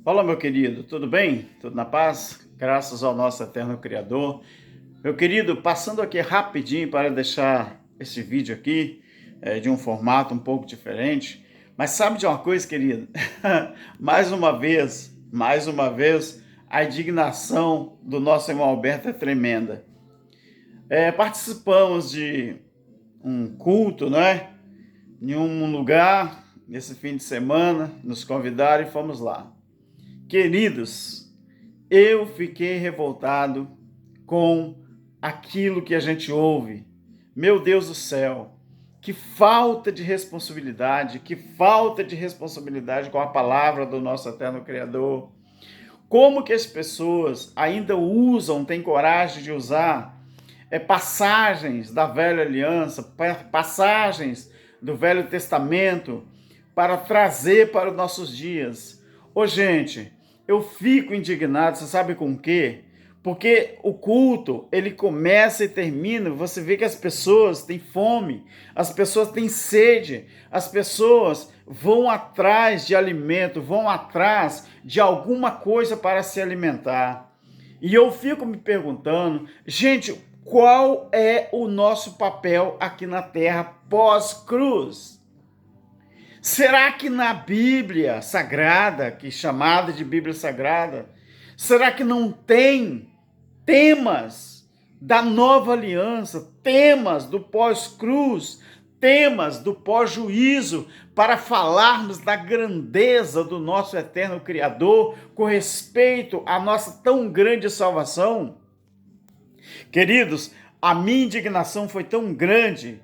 Fala, meu querido, tudo bem? Tudo na paz? Graças ao nosso eterno Criador. Meu querido, passando aqui rapidinho para deixar esse vídeo aqui de um formato um pouco diferente. Mas sabe de uma coisa, querido? Mais uma vez, a indignação do nosso irmão Alberto é tremenda. Participamos de um culto, não é? Em um lugar, nesse fim de semana, nos convidaram e fomos lá. Queridos, eu fiquei revoltado com aquilo que a gente ouve. Meu Deus do céu, que falta de responsabilidade com a palavra do nosso eterno Criador. Como que as pessoas ainda usam, têm coragem de usar passagens da velha aliança, passagens do Velho Testamento para trazer para os nossos dias. Ô gente, eu fico indignado, você sabe com o quê? Porque o culto, ele começa e termina, você vê que as pessoas têm fome, as pessoas têm sede, as pessoas vão atrás de alimento, vão atrás de alguma coisa para se alimentar. E eu fico me perguntando, gente, qual é o nosso papel aqui na Terra pós-cruz? Será que na Bíblia Sagrada, que é chamada de Bíblia Sagrada, será que não tem temas da nova aliança, temas do pós-cruz, temas do pós-juízo, para falarmos da grandeza do nosso eterno Criador com respeito à nossa tão grande salvação? Queridos, a minha indignação foi tão grande,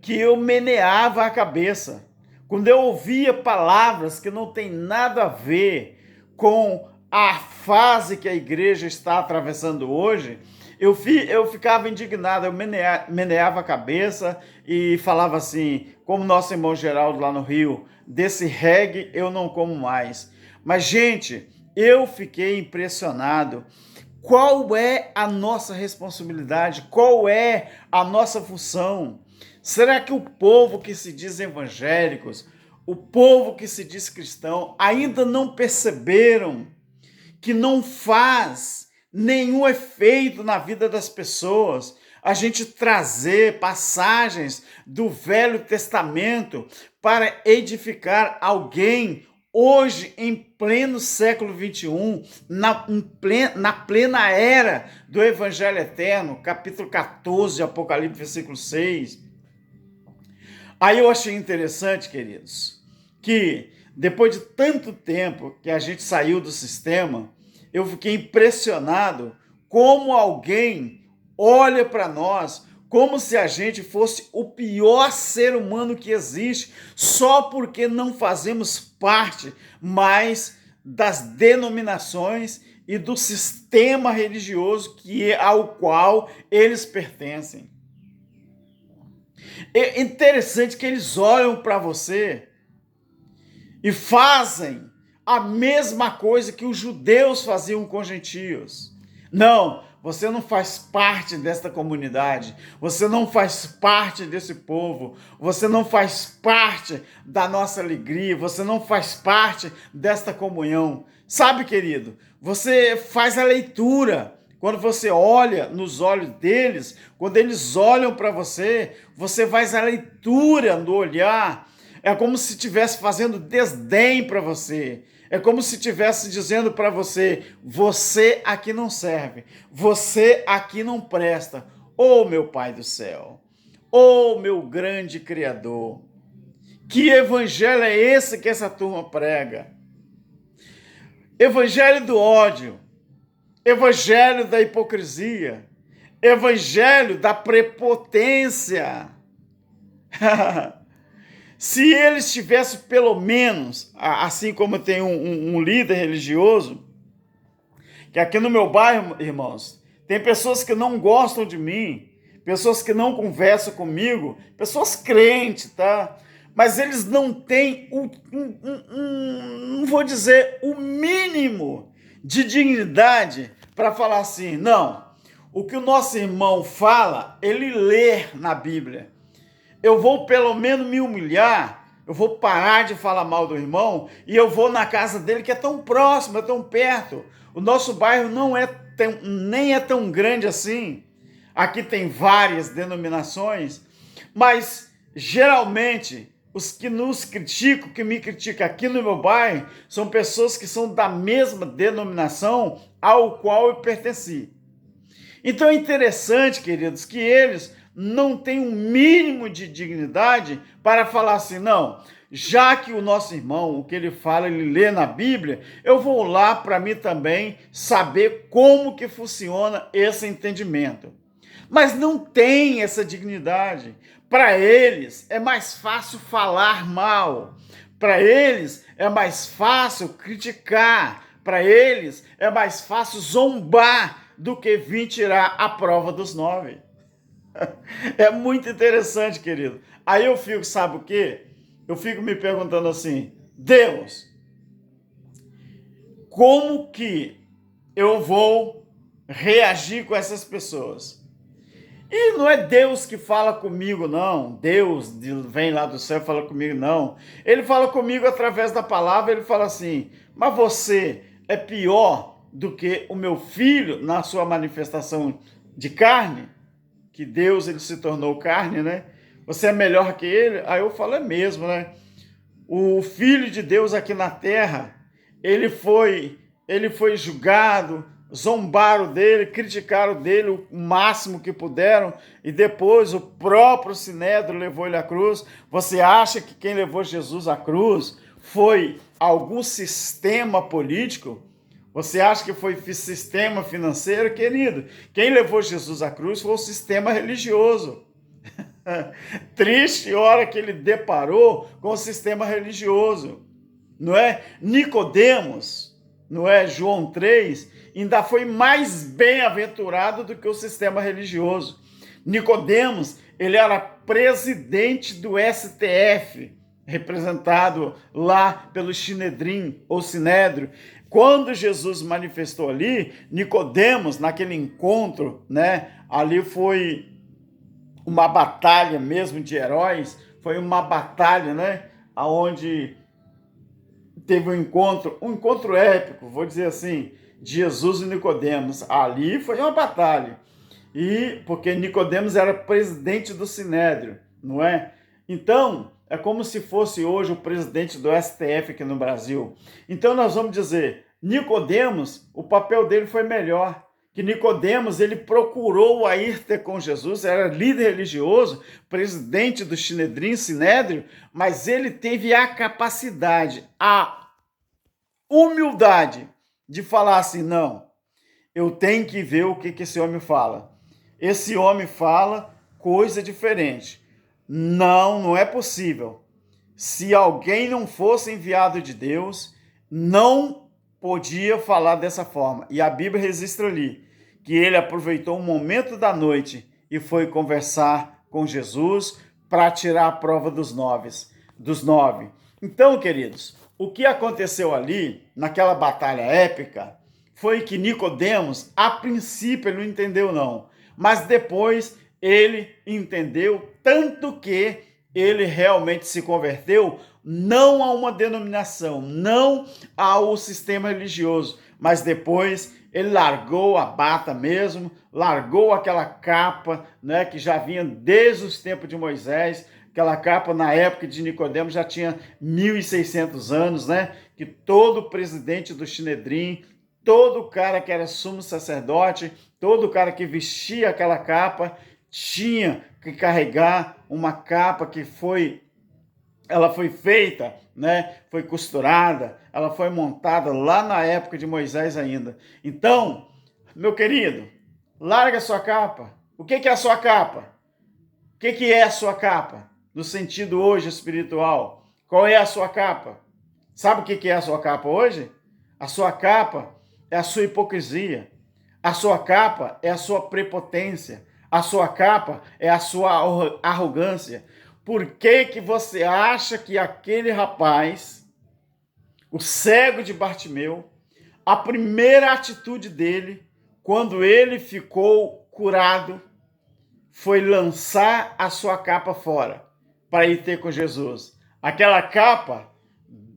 que eu meneava a cabeça. Quando eu ouvia palavras que não tem nada a ver com a fase que a igreja está atravessando hoje, eu ficava indignado, eu meneava a cabeça e falava assim, como nosso irmão Geraldo lá no Rio, desse reggae eu não como mais. Mas, gente, eu fiquei impressionado. Qual é a nossa responsabilidade? Qual é a nossa função? Será que o povo que se diz evangélicos, o povo que se diz cristão, ainda não perceberam que não faz nenhum efeito na vida das pessoas a gente trazer passagens do Velho Testamento para edificar alguém hoje, em pleno século XXI, na plena era do Evangelho Eterno, capítulo 14, Apocalipse, versículo 6. Aí eu achei interessante, queridos, que depois de tanto tempo que a gente saiu do sistema, eu fiquei impressionado como alguém olha para nós como se a gente fosse o pior ser humano que existe, só porque não fazemos parte mais das denominações e do sistema religioso ao qual eles pertencem. É interessante que eles olham para você e fazem a mesma coisa que os judeus faziam com os gentios. Não, você não faz parte desta comunidade, você não faz parte desse povo, você não faz parte da nossa alegria, você não faz parte desta comunhão. Sabe, querido, você faz a leitura. Quando você olha nos olhos deles, quando eles olham para você, você faz a leitura no olhar. É como se estivesse fazendo desdém para você. É como se estivesse dizendo para você, você aqui não serve, você aqui não presta. Oh, meu Pai do céu, oh, meu grande Criador, que evangelho é esse que essa turma prega? Evangelho do ódio, evangelho da hipocrisia, evangelho da prepotência. Se eles tivessem pelo menos, assim como tem um líder religioso, que aqui no meu bairro, irmãos, tem pessoas que não gostam de mim, pessoas que não conversam comigo, pessoas crentes, tá? Mas eles não têm, não vou dizer, o mínimo de dignidade para falar assim, não, o que o nosso irmão fala, ele lê na Bíblia. Eu vou pelo menos me humilhar eu vou parar de falar mal do irmão e eu vou na casa dele que é tão próximo, é tão perto. O nosso bairro não é nem é tão grande assim. Aqui tem várias denominações, mas geralmente os que nos criticam, que me criticam aqui no meu bairro, são pessoas que são da mesma denominação ao qual eu pertenci. Então é interessante, queridos, que eles não têm um mínimo de dignidade para falar assim, não, já que o nosso irmão, o que ele fala, ele lê na Bíblia, eu vou lá para mim também saber como que funciona esse entendimento. Mas não tem essa dignidade. Para eles é mais fácil falar mal. Para eles é mais fácil criticar. Para eles é mais fácil zombar do que vir tirar a prova dos 9. É muito interessante, querido. Aí eu fico, sabe o quê? Eu fico me perguntando assim, Deus, como que eu vou reagir com essas pessoas? E não é Deus que fala comigo, não. Deus vem lá do céu e fala comigo, não. Ele fala comigo através da palavra, ele fala assim, mas você é pior do que o meu filho na sua manifestação de carne? Que Deus ele se tornou carne, né? Você é melhor que ele? Aí eu falo, é mesmo, né? O Filho de Deus aqui na terra, ele foi julgado, zombaram dele, criticaram dele o máximo que puderam, e depois o próprio Sinédrio levou ele à cruz. Você acha que quem levou Jesus à cruz foi algum sistema político? Você acha que foi sistema financeiro? Querido, quem levou Jesus à cruz foi o sistema religioso. Triste hora que ele deparou com o sistema religioso, não é? Nicodemos, não é? João 3, ainda foi mais bem-aventurado do que o sistema religioso. Nicodemos, ele era presidente do STF, representado lá pelo Sinedrim, ou Sinédrio. Quando Jesus manifestou ali, Nicodemos, naquele encontro, né? Ali foi uma batalha mesmo de heróis, foi uma batalha, né? Onde teve um encontro épico, vou dizer assim, de Jesus e Nicodemos. Ali foi uma batalha. E porque Nicodemos era presidente do Sinédrio, não é? Então, é como se fosse hoje o presidente do STF aqui no Brasil. Então nós vamos dizer, Nicodemos, o papel dele foi melhor. Que Nicodemos, ele procurou a ir ter com Jesus, era líder religioso, presidente do Sinédrio, mas ele teve a capacidade, a humildade de falar assim, não, eu tenho que ver o que esse homem fala. Esse homem fala coisa diferente. Não é possível. Se alguém não fosse enviado de Deus, não podia falar dessa forma. E a Bíblia registra ali que ele aproveitou um momento da noite e foi conversar com Jesus para tirar a prova dos 9. Então, queridos, o que aconteceu ali, naquela batalha épica, foi que Nicodemos, a princípio, ele não entendeu não, mas depois ele entendeu, tanto que ele realmente se converteu não a uma denominação, não ao sistema religioso, mas depois ele largou a bata mesmo, largou aquela capa, né, que já vinha desde os tempos de Moisés. Aquela capa na época de Nicodemos já tinha 1.600 anos, né, que todo presidente do Sinedrim, todo cara que era sumo sacerdote, todo cara que vestia aquela capa tinha que carregar uma capa que ela foi feita, né? Foi costurada, ela foi montada lá na época de Moisés ainda. Então, meu querido, larga a sua capa. O que é a sua capa? O que é a sua capa? No sentido hoje espiritual. Qual é a sua capa? Sabe o que é a sua capa hoje? A sua capa é a sua hipocrisia. A sua capa é a sua prepotência. A sua capa é a sua arrogância. Por que você acha que aquele rapaz, o cego de Bartimeu, a primeira atitude dele, quando ele ficou curado, foi lançar a sua capa fora para ir ter com Jesus? Aquela capa,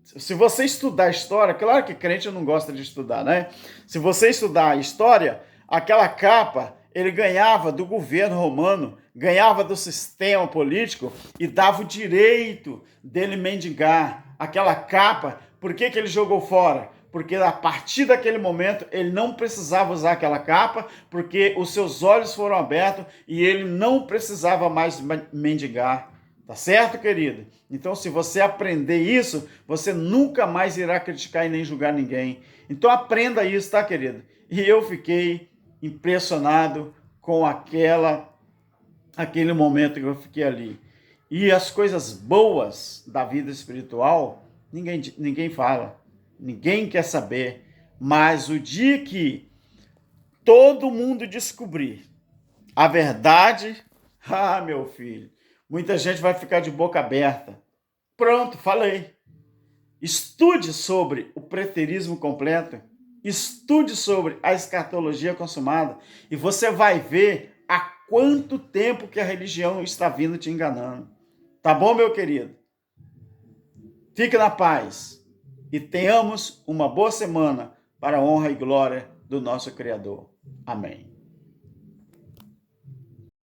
se você estudar a história, claro que crente não gosta de estudar, né? Se você estudar a história, aquela capa ele ganhava do governo romano, ganhava do sistema político e dava o direito dele mendigar. Aquela capa, por que ele jogou fora? Porque a partir daquele momento ele não precisava usar aquela capa, porque os seus olhos foram abertos e ele não precisava mais mendigar. Tá certo, querido? Então, se você aprender isso, você nunca mais irá criticar e nem julgar ninguém. Então, aprenda isso, tá, querido? E eu fiquei impressionado com aquele momento que eu fiquei ali. E as coisas boas da vida espiritual, ninguém fala, ninguém quer saber. Mas o dia que todo mundo descobrir a verdade, meu filho, muita gente vai ficar de boca aberta. Pronto, falei. Estude sobre o preterismo completo, estude sobre a escatologia consumada e você vai ver há quanto tempo que a religião está vindo te enganando. Tá bom, meu querido? Fique na paz e tenhamos uma boa semana para a honra e glória do nosso Criador. Amém.